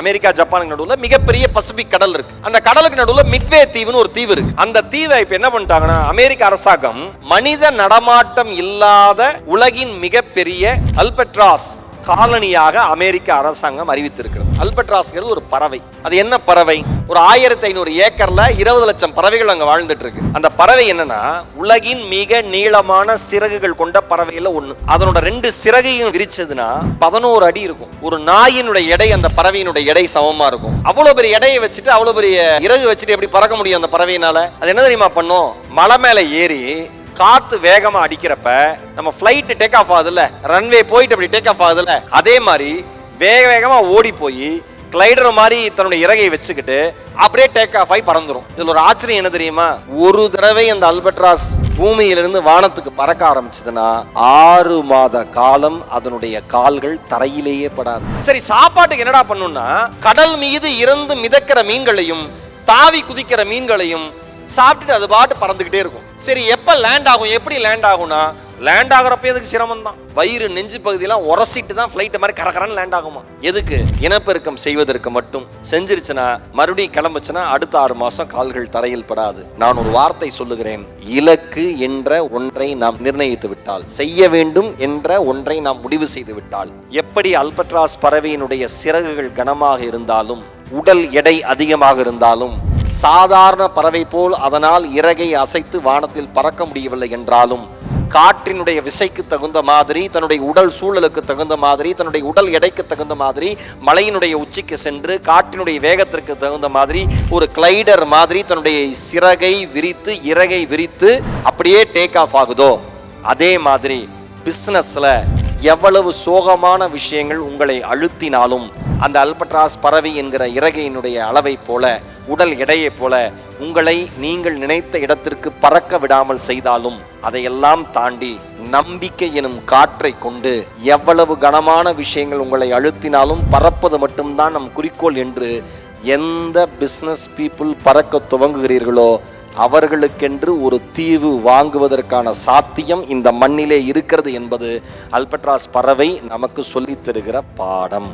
America ஜப்பானுக்கு நடுவுல மிகப்பெரிய பசிபிக் கடல் இருக்கு. அந்த கடலுக்கு நடுவுல மிட்வே தீவுன்னு ஒரு தீவு இருக்கு. அந்த தீவை இப்ப என்ன பண்ணிட்டாங்கன்னா அமெரிக்க அரசாங்கம் மனித நடமாட்டம் இல்லாத உலகின் மிகப்பெரிய அல்பட்ராஸ் காலனியாக அமெரிக்க அரசாங்கம் அறிவித்திருக்கிறது. அல்பட்ராஸ்ங்கிறது ஒரு பறவை. அது என்ன பறவை? ஒரு 1500 ஏக்கர்ல 20 லட்சம் பறவைகள் அங்க வாழ்ந்துட்டு இருக்கு. அந்த பறவை என்னன்னா உலகின் மிக நீளமான சிறகுகள் கொண்ட பறவையில ஒண்ணு. அதனோட 2 சிறகையும் விரிச்சதுன்னா 11 அடி இருக்கும். ஒரு நாயினுடைய எடை அந்த பறவையினுடைய எடை சமமா இருக்கும். அவ்வளவு பெரிய எடையை வச்சுட்டு அவ்வளவு பெரிய இறகு வச்சுட்டு எப்படி பறக்க முடியும் அந்த பறவையினால? அது என்ன தெரியுமா பண்ணும்? மலை மேல ஏறி காத்து வேகமா அடிக்கிறப்ப நம்ம ஃபிளைட் டேக் ஆஃப் ஆகுதுல்ல, ரன்வே போயிட்டு அப்படி டேக் ஆஃப் ஆகுதுல்ல, அதே மாதிரி வேகமா ஓடி போய் கிளைடர் மாதிரி தன்னுடைய இறகையை வச்சுக்கிட்டு அப்படியே டேக் ஆஃப் ஆகி பறந்துரும். இதுல ஒரு ஆச்சரியம் என்ன தெரியுமா? ஒரு தடவை அந்த அல்பட்ராஸ் பூமியிலிருந்து வானத்துக்கு பறக்க ஆரம்பிச்சதுன்னா 6 மாத காலம் அதனுடைய கால்கள் தரையிலேயே படாது. சரி, சாப்பாட்டுக்கு என்னடா பண்ணும்னா கடல் மீது இறந்து மிதக்கிற மீன்களையும் தாவி குதிக்கிற மீன்களையும் சாப்பிட்டுட்டு அது பாட்டு பறந்துகிட்டே இருக்கும். சரி, எப்ப லேண்ட் ஆகும்? எப்படி லேண்ட் ஆகும்னா லேண்ட் ஆகிறப்ப எதுக்கு சிரமம் தான். வயிறு நெஞ்சு பகுதியெல்லாம் உரசிட்டு தான் ஃபிளைட் மாதிரி கரகரன்னு லேண்ட் ஆகுமா? எதுக்கு? இனப்பெருக்கம் செய்வதற்கு மட்டும். செஞ்சிருச்சுன்னா மறுபடியும் கிளம்புச்சுன்னா அடுத்த 6 மாசம் கால்கள் தரையில் படாது. நான் ஒரு வார்த்தை சொல்லுகிறேன். இலக்கு என்ற ஒன்றை நாம் நிர்ணயித்து விட்டால், செய்ய வேண்டும் என்ற ஒன்றை நாம் முடிவு செய்து விட்டால், எப்படி அல்பட்ராஸ் பறவையினுடைய சிறகுகள் கனமாக இருந்தாலும் உடல் எடை அதிகமாக இருந்தாலும் சாதாரண பறவை போல் அதனால் இறகை அசைத்து வானத்தில் பறக்க முடியவில்லை என்றாலும் காற்றினுடைய விசைக்கு தகுந்த மாதிரி, தன்னுடைய உடல் சூழலுக்கு தகுந்த மாதிரி, தன்னுடைய உடல் எடைக்கு தகுந்த மாதிரி மலையினுடைய உச்சிக்கு சென்று காற்றினுடைய வேகத்திற்கு தகுந்த மாதிரி ஒரு கிளைடர் மாதிரி தன்னுடைய சிறகை விரித்து இறகை விரித்து அப்படியே டேக் ஆஃப் ஆகுதோ, அதே மாதிரி பிஸ்னஸ்ல எவ்வளவு சோகமான விஷயங்கள் உங்களை அழுத்தினாலும் அந்த அல்பட்ராஸ் பறவை என்கிற இறகையினுடைய அளவை போல உடல் எடையை போல உங்களை நீங்கள் நினைத்த இடத்திற்கு பறக்க விடாமல் செய்தாலும் அதையெல்லாம் தாண்டி நம்பிக்கை எனும் காற்றை கொண்டு எவ்வளவு கனமான விஷயங்கள் உங்களை அழுத்தினாலும் பறப்பது மட்டும்தான் நம் குறிக்கோள் என்று எந்த பிஸ்னஸ் பீப்புள் பறக்க துவங்குகிறீர்களோ அவர்களுக்கென்று ஒரு தீவு வாங்குவதற்கான சாத்தியம் இந்த மண்ணிலே இருக்கிறது என்பது அல்பட்ராஸ் பறவை நமக்கு சொல்லித் தருகிற பாடம்.